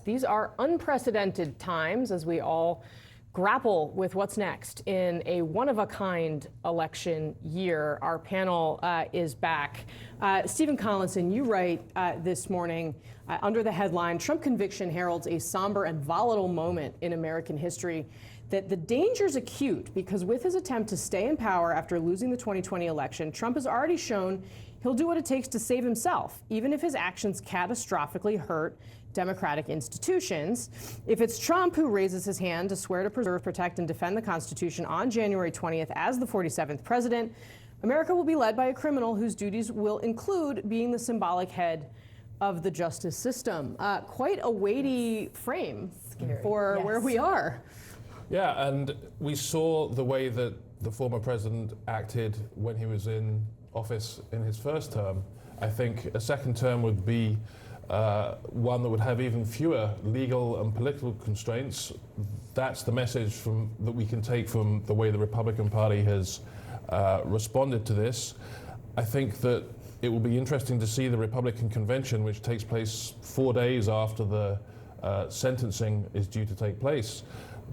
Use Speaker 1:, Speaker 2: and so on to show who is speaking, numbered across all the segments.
Speaker 1: These are unprecedented times as we all grapple with what's next in a one-of-a-kind election year. Our panel is back. Stephen Collinson, you write this morning under the headline, Trump conviction heralds a somber and volatile moment in American history, that the danger's acute because with his attempt to stay in power after losing the 2020 election, Trump has already shown he'll do what it takes to save himself, even if his actions catastrophically hurt democratic institutions. If it's Trump who raises his hand to swear to preserve, protect, and defend the Constitution on January 20th as the 47th president, America will be led by a criminal whose duties will include being the symbolic head of the justice system. Quite a weighty frame for where we are.
Speaker 2: Yeah, and we saw the way that the former president acted when he was in office in his first term. I think a second term would be one that would have even fewer legal and political constraints. That's the message that we can take from the way the Republican Party has responded to this. I think that it will be interesting to see the Republican convention, which takes place 4 days after the sentencing is due to take place.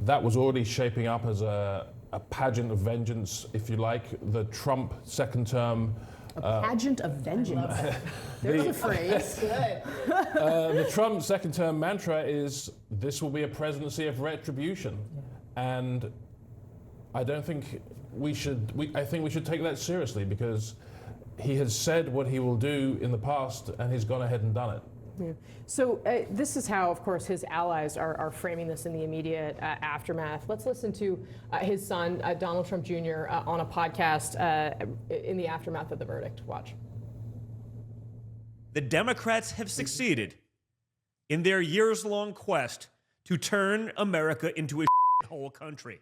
Speaker 2: That was already shaping up as a pageant of vengeance, if you like. The Trump second term.
Speaker 1: A pageant of vengeance. There's a phrase.
Speaker 2: The Trump second term mantra is, this will be a presidency of retribution. Yeah. And I don't think I think we should take that seriously, because he has said what he will do in the past and he's gone ahead and done it.
Speaker 1: Yeah. So this is how, of course, his allies are framing this in the immediate aftermath. Let's listen to his son, Donald Trump Jr., on a podcast in the aftermath of the verdict. Watch.
Speaker 3: The Democrats have succeeded in their years-long quest to turn America into a shithole country.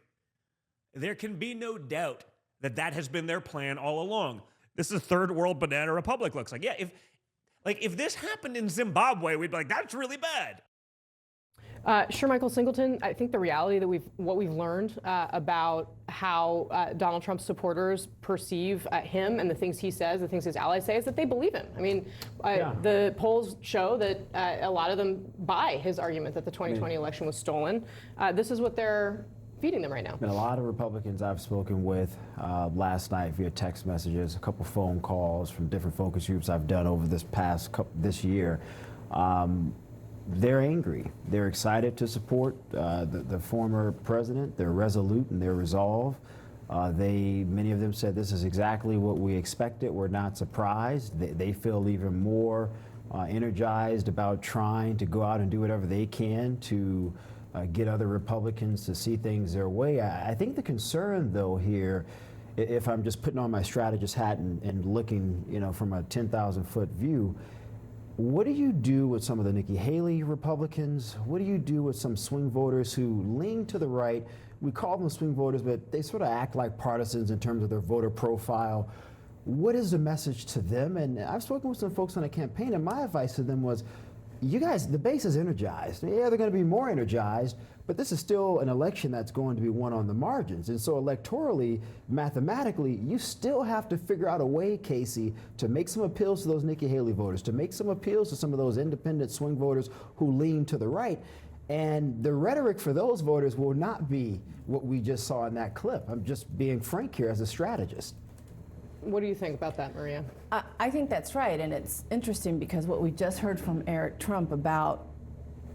Speaker 3: There can be no doubt that that has been their plan all along. This is a third world banana republic, looks like. Yeah, if this happened in Zimbabwe, we'd be like, that's really bad.
Speaker 1: Sure, Michael Singleton, I think the reality that what we've learned about how Donald Trump's supporters perceive him and the things he says, the things his allies say, is that they believe him. I mean, the polls show that a lot of them buy his argument that the 2020 election was stolen. This is what they're feeding them right now.
Speaker 4: And a lot of Republicans I've spoken with last night via text messages, a couple phone calls from different focus groups I've done over this year. They're angry. They're excited to support the former president. They're resolute in their resolve. Many of them said this is exactly what we expected. We're not surprised. They feel even more energized about trying to go out and do whatever they can to get other Republicans to see things their way. I think the concern, though, here, if I'm just putting on my strategist hat and looking, from a 10,000-foot view, what do you do with some of the Nikki Haley Republicans? What do you do with some swing voters who lean to the right? We call them swing voters, but they sort of act like partisans in terms of their voter profile. What is the message to them? And I've spoken with some folks on the campaign, and my advice to them was, you guys, the base is energized. Yeah, they're going to be more energized, but this is still an election that's going to be won on the margins. And so electorally, mathematically, you still have to figure out a way, Casey, to make some appeals to those Nikki Haley voters, to make some appeals to some of those independent swing voters who lean to the right. And the rhetoric for those voters will not be what we just saw in that clip. I'm just being frank here as a strategist.
Speaker 1: What do you think about that, Maria?
Speaker 5: I think that's right, and it's interesting because what we just heard from Eric Trump about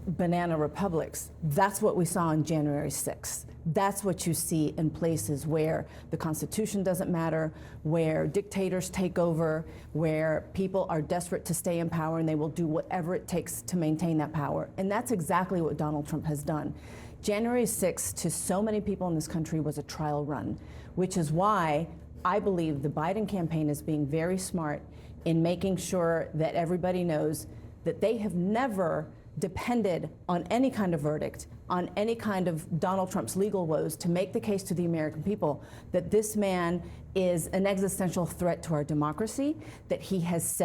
Speaker 5: banana republics, that's what we saw on January 6th. That's what you see in places where the Constitution doesn't matter, where dictators take over, where people are desperate to stay in power and they will do whatever it takes to maintain that power. And that's exactly what Donald Trump has done. January 6th, to so many people in this country, was a trial run, which is why I believe the Biden campaign is being very smart in making sure that everybody knows that they have never depended on any kind of verdict, on any kind of Donald Trump's legal woes to make the case to the American people that this man is an existential threat to our democracy, that he has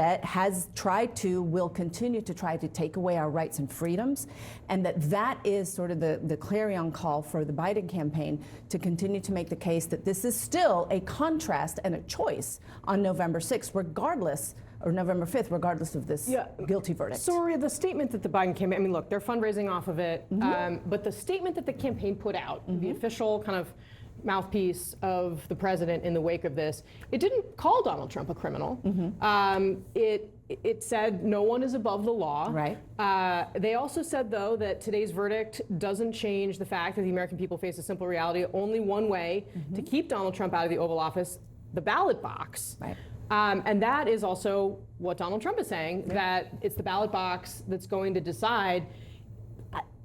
Speaker 5: tried to, will continue to try to take away our rights and freedoms, and that is sort of the clarion call for the Biden campaign to continue to make the case that this is still a contrast and a choice on November 6th, regardless or November 5th, regardless of this guilty verdict.
Speaker 1: So, Maria, the statement that the Biden campaign, I mean, look, they're fundraising off of it, but the statement that the campaign put out, the official kind of mouthpiece of the president in the wake of this, it didn't call Donald Trump a criminal. It said no one is above the law.
Speaker 5: Right.
Speaker 1: They also said, though, that today's verdict doesn't change the fact that the American people face a simple reality. Only one way to keep Donald Trump out of the Oval Office, the ballot box.
Speaker 5: Right.
Speaker 1: And that is also what Donald Trump is saying, that it's the ballot box that's going to decide.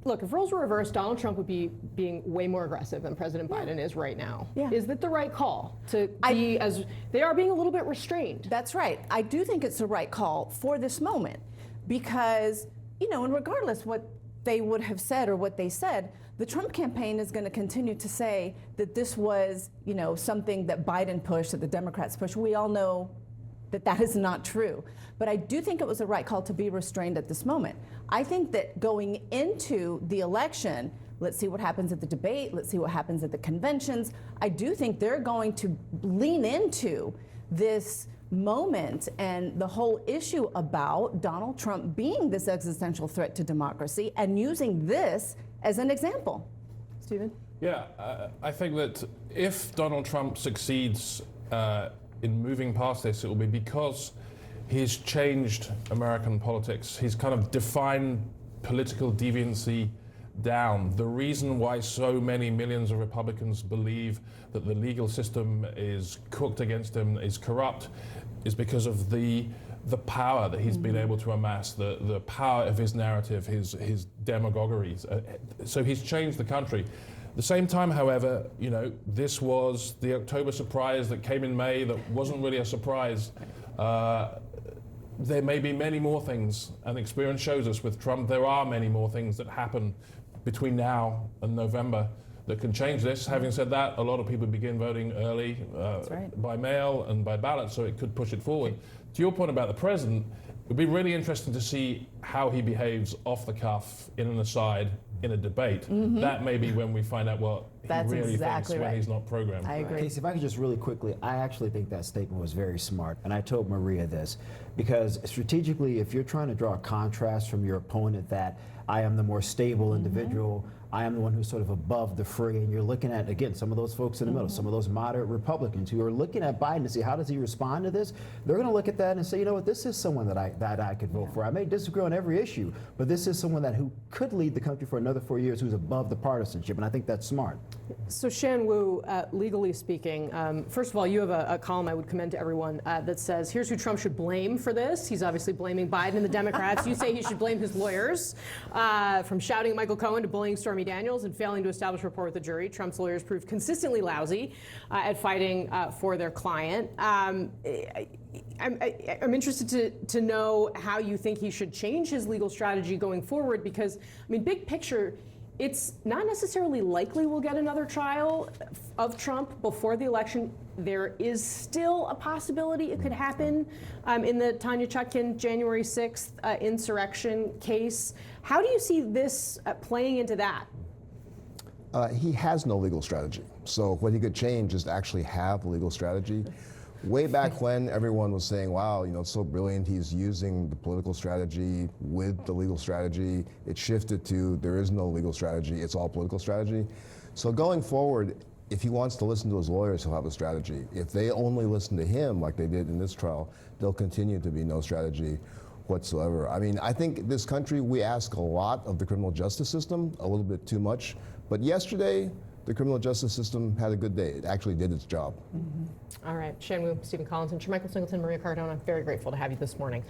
Speaker 1: Look, if roles were reversed, Donald Trump would be being way more aggressive than President Biden is right now.
Speaker 5: Yeah.
Speaker 1: Is that the right call to be as they are being a little bit restrained?
Speaker 5: That's right. I do think it's the right call for this moment because, and regardless what they would have said or what they said, the Trump campaign is going to continue to say that this was, something that Biden pushed, that the Democrats pushed. We all know that that is not true. But I do think it was the right call to be restrained at this moment. I think that going into the election, let's see what happens at the debate, let's see what happens at the conventions. I do think they're going to lean into this moment and the whole issue about Donald Trump being this existential threat to democracy and using this as an example.
Speaker 1: Stephen?
Speaker 2: Yeah, I think that if Donald Trump succeeds in moving past this, it will be because he's changed American politics. He's kind of defined political deviancy down. The reason why so many millions of Republicans believe that the legal system is cooked against him, is corrupt, is because of the power that he's been able to amass, the power of his narrative, his demagoguery. So he's changed the country. At the same time, however, this was the October surprise that came in May that wasn't really a surprise. There may be many more things, and experience shows us with Trump, there are many more things that happen between now and November that can change this. Having said that, a lot of people begin voting early by mail and by ballot, so it could push it forward. To your point about the president, it would be really interesting to see how he behaves off the cuff, in an aside, in a debate. That may be when we find out what
Speaker 5: That's
Speaker 2: he really
Speaker 5: exactly
Speaker 2: thinks when
Speaker 5: right.
Speaker 2: he's not programmed.
Speaker 5: I agree.
Speaker 4: Casey, if I could just really quickly, I actually think that statement was very smart. And I told Maria this, because strategically, if you're trying to draw a contrast from your opponent that I am the more stable individual, I am the one who's sort of above the fray, and you're looking at, again, some of those folks in the middle, some of those moderate Republicans who are looking at Biden to see how does he respond to this. They're going to look at that and say, you know what, this is someone that I could vote for. I may disagree on every issue, but this is someone who could lead the country for another 4 years, who's above the partisanship, and I think that's smart.
Speaker 1: So Shan Wu, legally speaking, first of all, you have a column I would commend to everyone that says, here's who Trump should blame for this. He's obviously blaming Biden and the Democrats. You say he should blame his lawyers, from shouting at Michael Cohen to bullying Stormy Daniels and failing to establish rapport with the jury. Trump's lawyers proved consistently lousy at fighting for their client. I'm interested to know how you think he should change his legal strategy going forward, because, I mean, big picture, it's not necessarily likely we'll get another trial of Trump before the election. There is still a possibility it could happen in the Tanya Chutkan January 6th insurrection case. How do you see this playing into that?
Speaker 6: He has no legal strategy. So what he could change is to actually have a legal strategy. Way back when everyone was saying, wow, it's so brilliant, he's using the political strategy with the legal strategy. It shifted to there is no legal strategy, it's all political strategy. So going forward, if he wants to listen to his lawyers, he'll have a strategy. If they only listen to him like they did in this trial, there'll continue to be no strategy whatsoever. I mean, I think this country, we ask a lot of the criminal justice system, a little bit too much. But yesterday, the criminal justice system had a good day. It actually did its job.
Speaker 1: All right, Shan Wu, Stephen Collins, and Michael Singleton, Maria Cardona, very grateful to have you this morning.